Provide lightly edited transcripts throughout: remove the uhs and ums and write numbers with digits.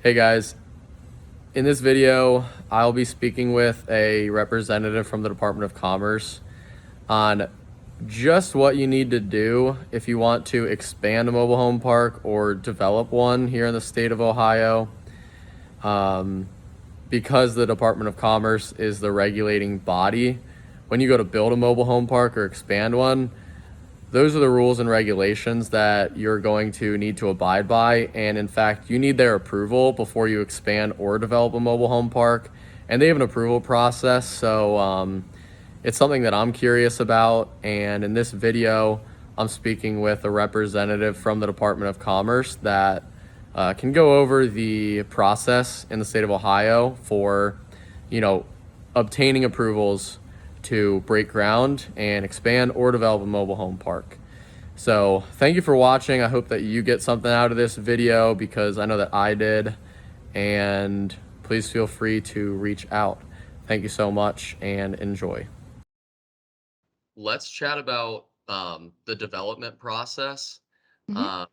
Hey guys, in this video, I'll be speaking with a representative from the Department of Commerce on just what you need to do if you want to expand a mobile home park or develop one here in the state of Ohio. Because the Department of Commerce is the regulating body, when you go to build a mobile home park or expand one, those are the rules and regulations that you're going to need to abide by. And in fact, you need their approval before you expand or develop a mobile home park. And they have an approval process. So it's something that I'm curious about. And in this video, I'm speaking with a representative from the Department of Commerce that can go over the process in the state of Ohio for, obtaining approvals to break ground and expand or develop a mobile home park. So thank you for watching. I hope that you get something out of this video because I know that I did. And please feel free to reach out. Thank you so much and enjoy. Let's chat about the development process. Mhm. Uh,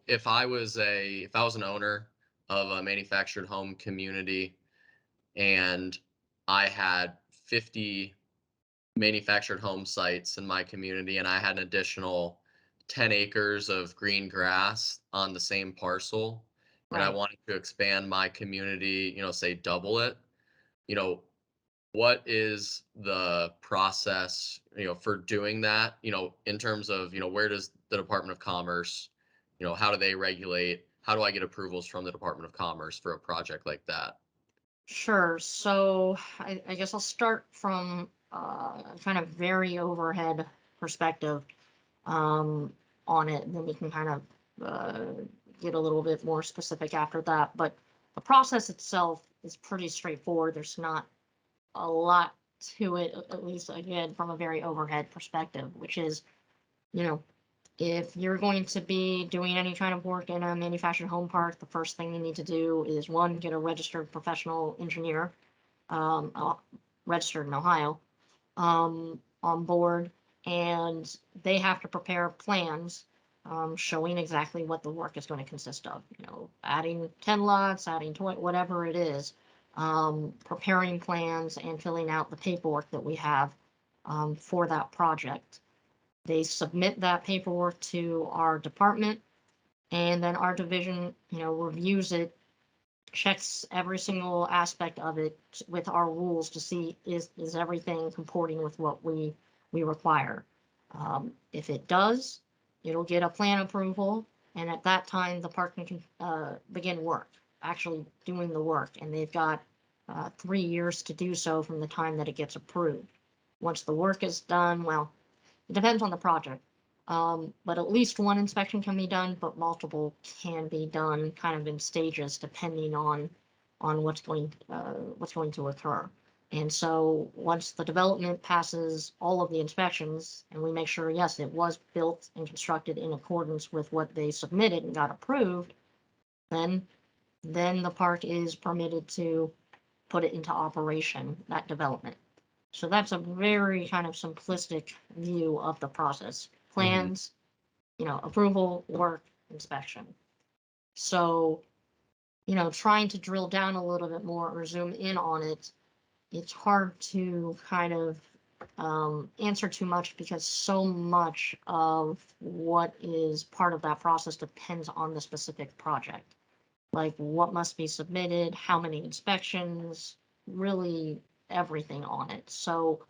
if I was an owner of a manufactured home community and I had 50 manufactured home sites in my community and I had an additional 10 acres of green grass on the same parcel and I Right. wanted to expand my community, say double it, you know, what is the process, for doing that, in terms of, where does the Department of Commerce, how do they regulate? How do I get approvals from the Department of Commerce for a project like that? Sure. So I guess I'll start from kind of very overhead perspective on it, and then we can kind of get a little bit more specific after that. But the process itself is pretty straightforward. There's not a lot to it, at least again from a very overhead perspective, which is, you know, if you're going to be doing any kind of work in a manufactured home park, the first thing you need to do is one, get a registered professional engineer, uh, registered in Ohio, on board, and they have to prepare plans showing exactly what the work is going to consist of. Adding 10 lots, adding 20, whatever it is, preparing plans and filling out the paperwork that we have for that project. They submit that paperwork to our department, and then our division, reviews it, checks every single aspect of it with our rules to see is everything comporting with what we require. If it does, it'll get a plan approval, and at that time the park can begin work, actually doing the work, and they've got 3 years to do so from the time that it gets approved. Once the work is done, well, it depends on the project. But at least one inspection can be done, but multiple can be done kind of in stages depending on what's going to occur. And so once the development passes all of the inspections and we make sure, yes, it was built and constructed in accordance with what they submitted and got approved, then then the park is permitted to put it into operation, that development. So that's a very kind of simplistic view of the process. Hmm. Plans, approval, work, inspection. So, trying to drill down a little bit more or zoom in on it, it's hard to kind of answer too much because so much of what is part of that process depends on the specific project. Like what must be submitted, how many inspections, really everything on it. So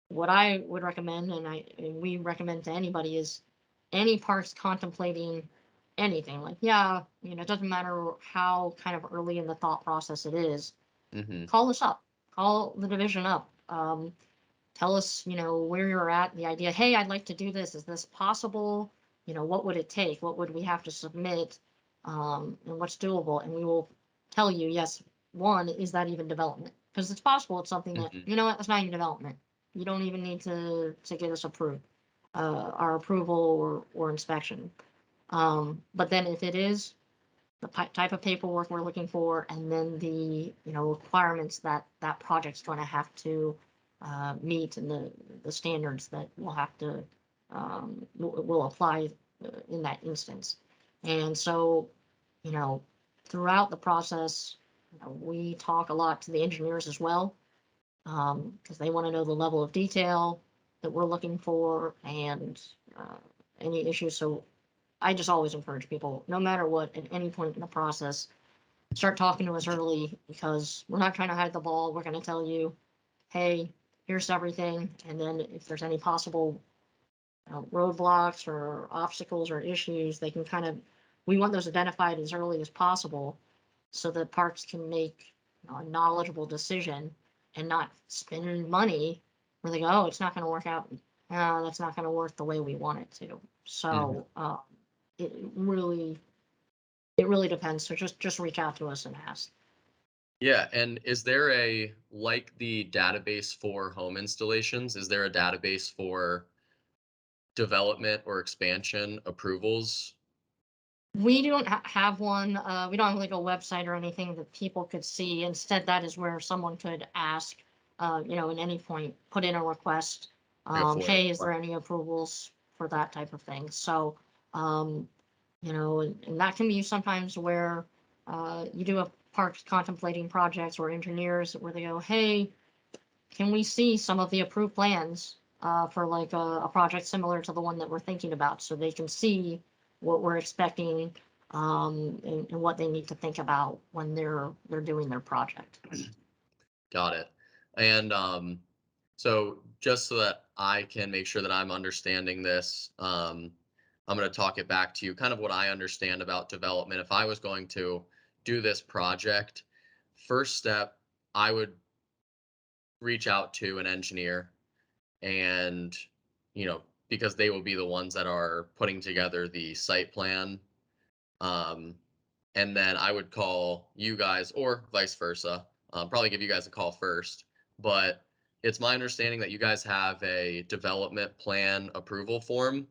what I would recommend, and we recommend to anybody, is any parks contemplating anything. Like, yeah, it doesn't matter how kind of early in the thought process it is. Hmm. Call us up, call the division up. Tell us, where you're at, the idea. Hey, I'd like to do this. Is this possible? What would it take? What would we have to submit? And what's doable? And we will tell you, yes, one, is that even development? Because it's possible it's something that, Hmm. that's not even development. You don't even need to get us approved, our approval or inspection. But then if it is, the type of paperwork we're looking for, and then the requirements that that project's going to have to meet, and the standards that we'll have to will apply in that instance. And so you know, throughout the process, we talk a lot to the engineers as well, because they want to know the level of detail that we're looking for and any issues. So I just always encourage people, no matter what, at any point in the process, start talking to us early, because we're not trying to hide the ball. We're going to tell you, hey, here's everything. And then if there's any possible roadblocks or obstacles or issues, they can kind of, we want those identified as early as possible so that parks can make a knowledgeable decision and not spend money where they go, oh, it's not going to work out. That's not going to work the way we want it to. Mhm. So it really, it really depends. So just reach out to us and ask. Yeah, and is there like the database for home installations, is there a database for development or expansion approvals? We don't have one. We don't have like a website or anything that people could see. Instead, that is where someone could ask, at any point, put in a request. Like a forum? Hey, is there any approvals for that type of thing? So, um, and that can be sometimes where you do have parks contemplating projects or engineers where they go, hey, can we see some of the approved plans for like a project similar to the one that we're thinking about, so they can see what we're expecting, and what they need to think about when they're doing their project. Got it. And so just so that I can make sure that I'm understanding this, I'm going to talk it back to you, kind of what I understand about development. If I was going to do this project, first step, I would reach out to an engineer and, because they will be the ones that are putting together the site plan. Um, and then I would call you guys or vice versa. Probably give you guys a call first, but it's my understanding that you guys have a development plan approval form,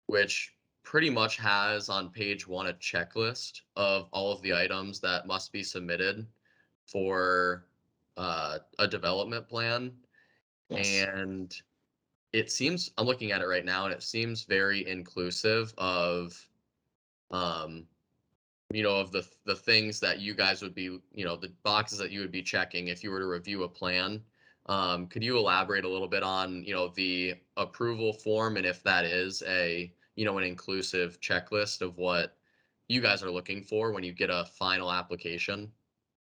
which pretty much has on page one a checklist of all of the items that must be submitted for a development plan. Yes. And it seems, I'm looking at it right now, and it seems very inclusive of um, of the things that you guys would be, the boxes that you would be checking if you were to review a plan. Could you elaborate a little bit on, the approval form, and if that is an inclusive checklist of what you guys are looking for when you get a final application?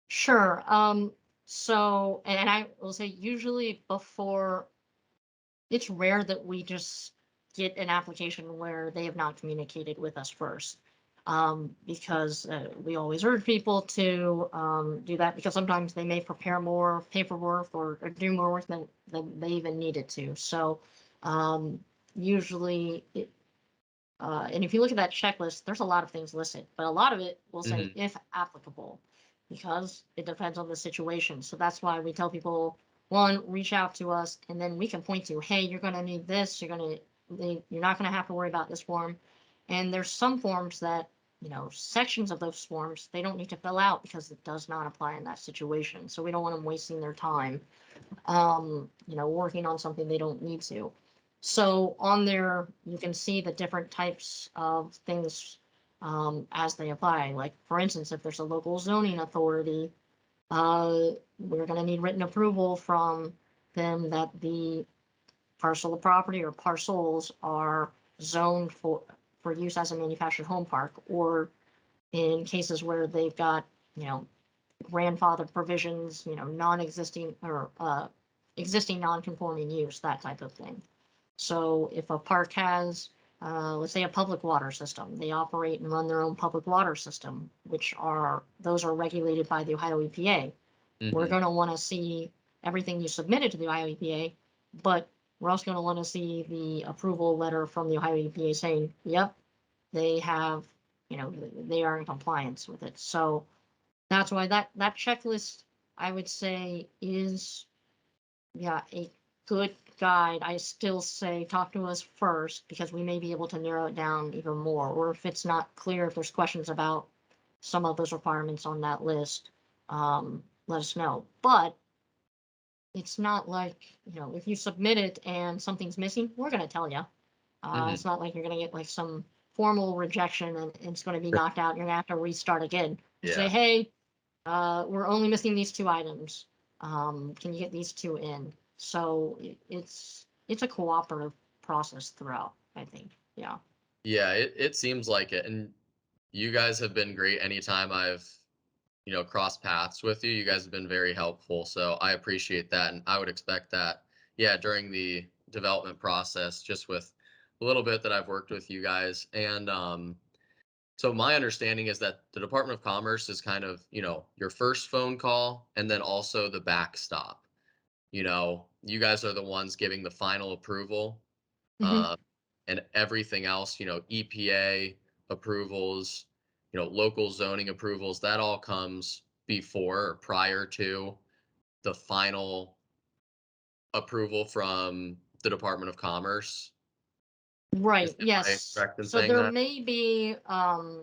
Sure. And I will say, usually before, it's rare that we just get an application where they have not communicated with us first. Because we always urge people to do that, because sometimes they may prepare more paperwork or do more work than they even needed to. So um, usually, and if you look at that checklist, there's a lot of things listed, but a lot of it will say Hmm. if applicable, because it depends on the situation. So that's why we tell people, one, reach out to us, and then we can point to, hey, you're going to need this. You're not going to have to worry about this form. And there's some forms that, sections of those forms they don't need to fill out because it does not apply in that situation. So we don't want them wasting their time, working on something they don't need to. So on there, you can see the different types of things as they apply. Like, for instance, if there's a local zoning authority, we're going to need written approval from them that the parcel of property or parcels are zoned for use as a manufactured home park, or in cases where they've got, you know, grandfathered provisions, non-existing or existing non-conforming use, that type of thing. So if a park has, let's say, a public water system, they operate and run their own public water system, those are regulated by the Ohio EPA. We're Hmm. going to want to see everything you submitted to the Ohio EPA, but we're also going to want to see the approval letter from the Ohio EPA saying, yep, they have, they are in compliance with it. So that's why that checklist, I would say, is, yeah, a good guide. I still say talk to us first, because we may be able to narrow it down even more. Or if it's not clear, if there's questions about some of those requirements on that list, let us know. But it's not like, if you submit it and something's missing, we're going to tell you. It's Hmm. not like you're going to get like some formal rejection and it's going to be knocked out. You're going to have to restart again. You say, Yeah. hey, we're only missing these 2 items. Can you get these 2 in? So it's a cooperative process throughout, I think. Yeah. Yeah, it seems like it. And you guys have been great anytime I've, crossed paths with you. You guys have been very helpful. So I appreciate that. And I would expect that, yeah, during the development process, just with a little bit that I've worked with you guys. And so my understanding is that the Department of Commerce is kind of, your first phone call and then also the backstop. You guys are the ones giving the final approval, Hmm. uh, and everything else, EPA approvals, local zoning approvals, that all comes before or prior to the final approval from the Department of Commerce. Right. Am I Yes. correct in So saying there that? may be, I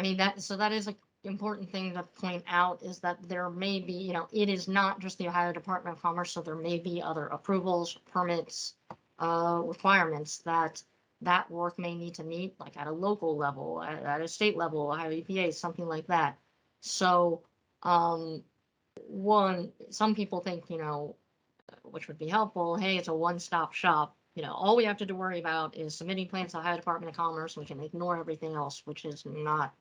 mean, that is an important thing to point out is that there may be, it is not just the Ohio Department of Commerce, so there may be other approvals, permits, requirements that that work may need to meet, like at a local level, at a state level, Ohio EPA, something like that. So, um, some people think, which would be helpful. Hey, it's a one-stop shop. All we have to worry about is submitting plans to the Ohio Department of Commerce. We can ignore everything else, which is not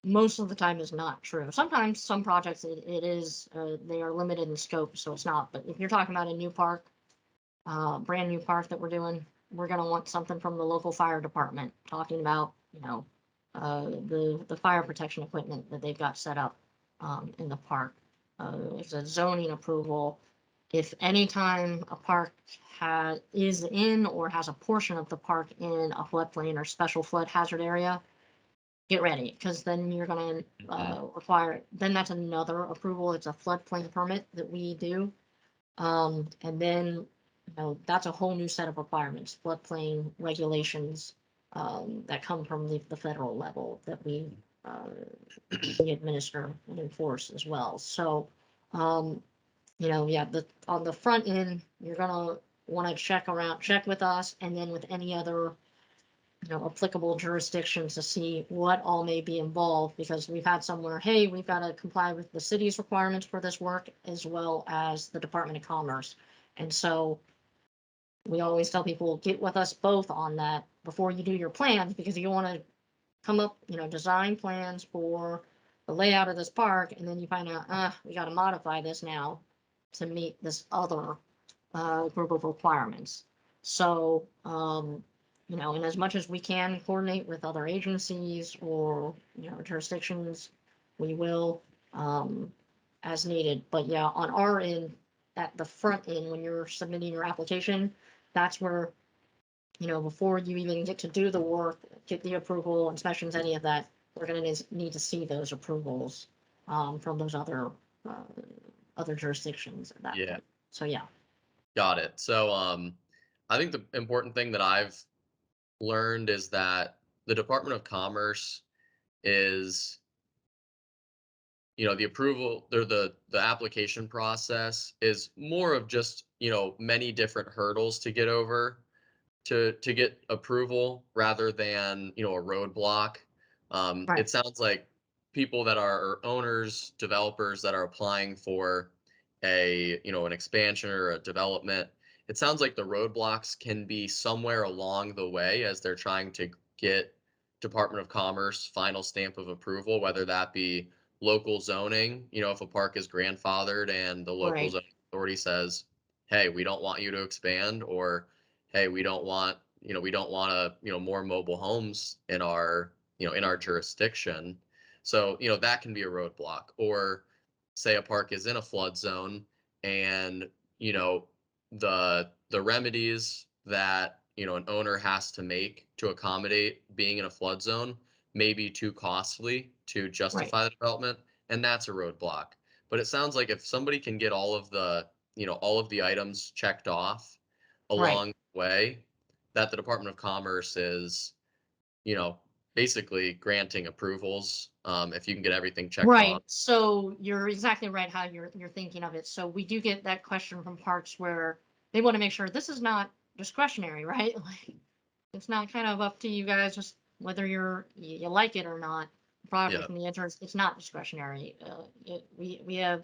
most of the time is not true. Sometimes some projects it is they are limited in scope, so it's not. But if you're talking about a new park, brand new park that we're doing, we're gonna want something from the local fire department talking about the fire protection equipment that they've got set up in the park. It's a zoning approval. If any time a park is in or has a portion of the park in a floodplain or special flood hazard area, get ready because then you're going to Mhm. require, then that's another approval. It's a floodplain permit that we do. And then, that's a whole new set of requirements, floodplain regulations that come from the federal level that uh, we administer and enforce as well. So, um, yeah, on the front end, you're gonna want to check with us, and then with any other applicable jurisdictions to see what all may be involved because we've had somewhere, hey, we've got to comply with the city's requirements for this work as well as the Department of Commerce. And so we always tell people get with us both on that before you do your plans because you want to come up, design plans for the layout of this park and then you find out, we got to modify this now to meet this other group of requirements. So, and as much as we can coordinate with other agencies or, jurisdictions, we will, as needed. But yeah, on our end, at the front end, when you're submitting your application, that's where, before you even get to do the work, get the approval, inspections, any of that, we're going to need to see those approvals from those uh, other jurisdictions at that Yeah, point. So yeah. got it. So I think the important thing that I've learned is that the Department of Commerce is, the approval or the application process is more of just, many different hurdles to get over to get approval rather than, a roadblock. Right. It sounds like people that are or owners, developers that are applying for an expansion or a development, it sounds like the roadblocks can be somewhere along the way as they're trying to get Department of Commerce final stamp of approval, whether that be local zoning, if a park is grandfathered and the local Right. zoning authority says, hey, we don't want you to expand, or hey, we don't want to, more mobile homes in our, in our jurisdiction. So, that can be a roadblock. Or say a park is in a flood zone and, you know, the remedies that, an owner has to make to accommodate being in a flood zone may be too costly to Right. justify the development, and that's a roadblock. But it sounds like if somebody can get all of the items checked off Right. along the way, that the Department of Commerce is, you know, basically granting approvals, if you can get everything checked off. Right. So you're exactly right how you're thinking of it. So we do get that question from parks where they want to make sure this is not discretionary, right? Like it's not kind of up to you guys, just whether you like it or not. Project Yeah. from the entrance, it's not discretionary. We have,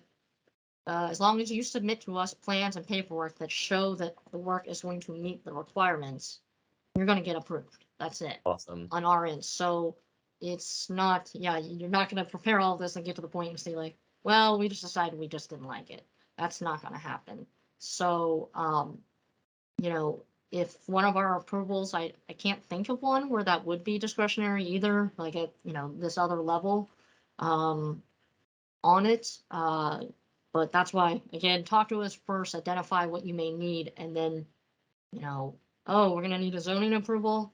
as long as you submit to us plans and paperwork that show that the work is going to meet the requirements, you're going to get approved. That's it Awesome. on our end. So it's not, yeah, you're not going to prepare all this and get to the point and say like, well, we just decided we just didn't like it. That's not going to happen. So, you know, if one of our approvals, I can't think of one where that would be discretionary either, like at, this other level, um, on it. But that's why, again, talk to us first, identify what you may need, and then, you know, oh, we're gonna need a zoning approval.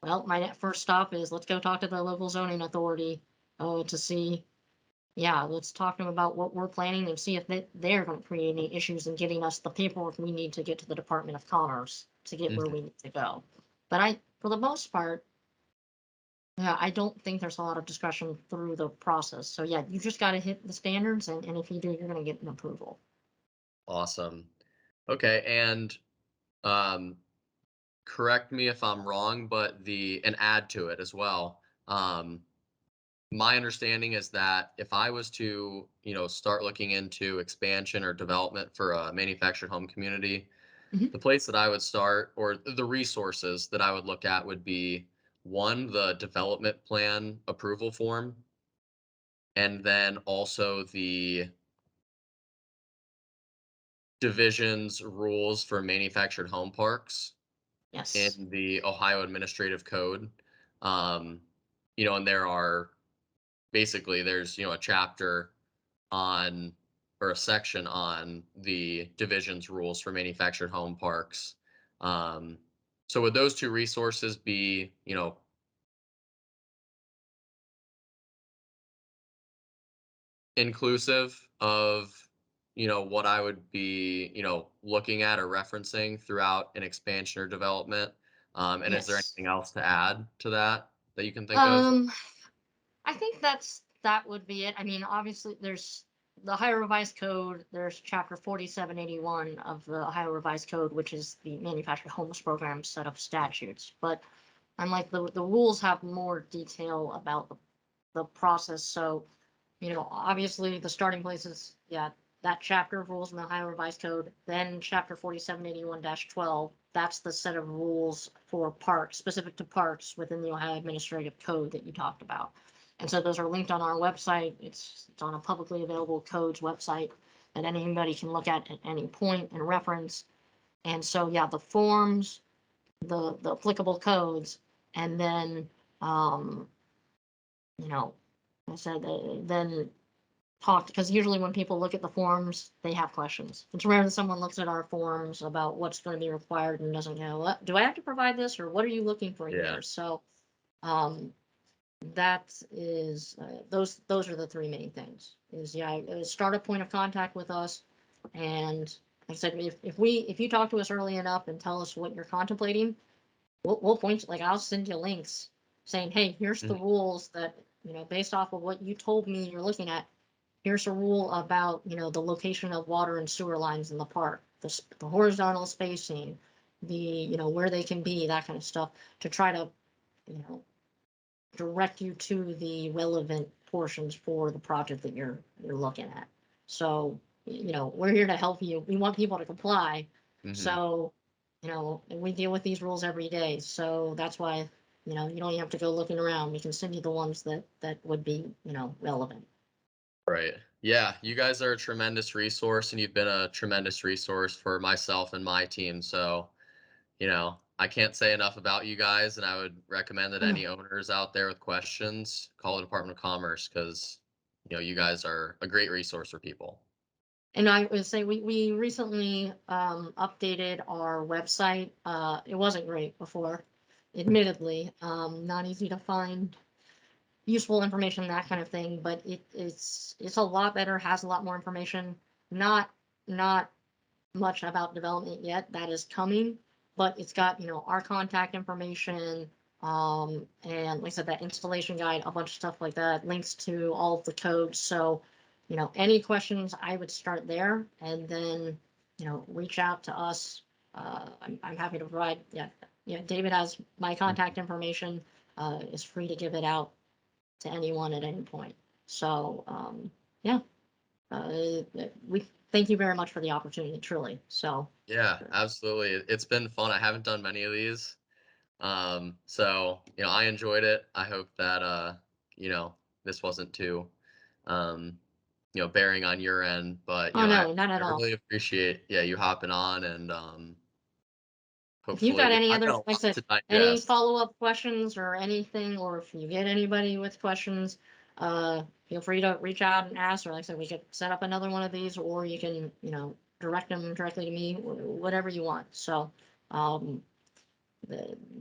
Well, my first stop is let's go talk to the local zoning authority, to see, yeah, let's talk to them about what we're planning and see if they're going to create any issues in getting us the paperwork we need to get to the Department of Commerce to get where Mhm. we need to go. But for the most part, yeah, I don't think there's a lot of discretion through the process. So yeah, you just got to hit the standards, and if you do, you're going to get an approval. Awesome. Okay, and um, correct me if I'm wrong, but and add to it as well. My understanding is that if I was to, start looking into expansion or development for a manufactured home community, Mhm. the place that I would start or the resources that I would look at would be one, the development plan approval form, and then also the division's rules for manufactured home parks Yes. in the Ohio Administrative Code. Um, and there's, a chapter on or a section on the division's rules for manufactured home parks. Um, so would those two resources be, inclusive of, what I would be, looking at or referencing throughout an expansion or development? And is there Yes. anything else to add to that you can think of? Um, I think that would be it. I mean, obviously, there's the Ohio Revised Code. There's Chapter 4781 of the Ohio Revised Code, which is the Manufactured Homes Program set of statutes. But unlike the rules have more detail about the process. So, obviously, the starting place is, yeah, that chapter of rules in the Ohio Revised Code. Then Chapter 4781-12. That's the set of rules for parks, specific to parks within the Ohio Administrative Code that you talked about. And so those are linked on our website. It's on a publicly available codes website that anybody can look at any point and reference. And so, yeah, the forms, the applicable codes, and then, you know, I said, then talk, because usually when people look at the forms, they have questions. It's rare that someone looks at our forms about what's going to be required and doesn't know, what do I have to provide this, or what are you looking for Yeah. here? So, um, that is, those are the three main things. Is, yeah, start a point of contact with us, and like I said, if you talk to us early enough and tell us what you're contemplating, we'll point you, like I'll send you links saying, hey, here's the Mhm. rules that, based off of what you told me you're looking at. Here's a rule about, the location of water and sewer lines in the park, the horizontal spacing, where they can be, that kind of stuff, to try to, you know, direct you to the relevant portions for the project that you're looking at. So, we're here to help you. We want people to comply. Mhm. So, and we deal with these rules every day. So that's why, you don't even have to go looking around. We can send you the ones that would be, relevant. Right. Yeah, you guys are a tremendous resource, and you've been a tremendous resource for myself and my team. So, I can't say enough about you guys, and I would recommend that any owners out there with questions call the Department of Commerce because, you guys are a great resource for people. And I would say we recently updated our website. It wasn't great before, admittedly. Not easy to find useful information, that kind of thing. But it's a lot better. Has a lot more information. Not much about development yet. That is coming, but it's got our contact information. And like I said, that installation guide, a bunch of stuff like that, links to all of the codes. So, any questions, I would start there, and then, reach out to us. I'm happy to provide, yeah, David has my contact information, is free to give it out to anyone at any point. So, yeah, we thank you very much for the opportunity, truly. So, Yeah, absolutely. It's been fun. I haven't done many of these. So, I enjoyed it. I hope that, this wasn't too, um, bearing on your end, but, oh I no, not at all. really appreciate, yeah, you hopping on and, If you've hopefully, got any I've other, got a like I lot said, to any digest. follow-up questions or anything, or if you get anybody with questions, feel free to reach out and ask, or like I said, we could set up another one of these, or you can, direct them directly to me, whatever you want. So, um,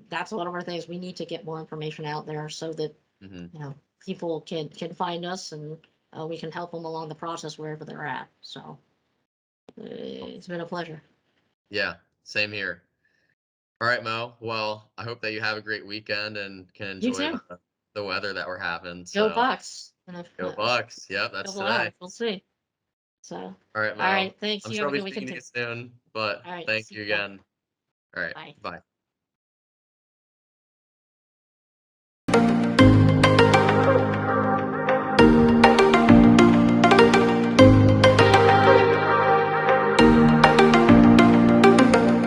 that's one of our things. We need to get more information out there so that, Hmm. people can find us, and we can help them along the process wherever they're at. So, it's been a pleasure. Yeah, same here. All right, Mo. Well, I hope that you have a great weekend and can You enjoy too. the weather that we're having. Go So, Bucks. In a go Bucks. Yep, that's couple today. hours, we'll see. So, All right, all Mo. right. Thanks. I'm You sure have I'll a be good speaking weekend to you too. soon, but All right. thank See you ya. again. All right, Bye. bye.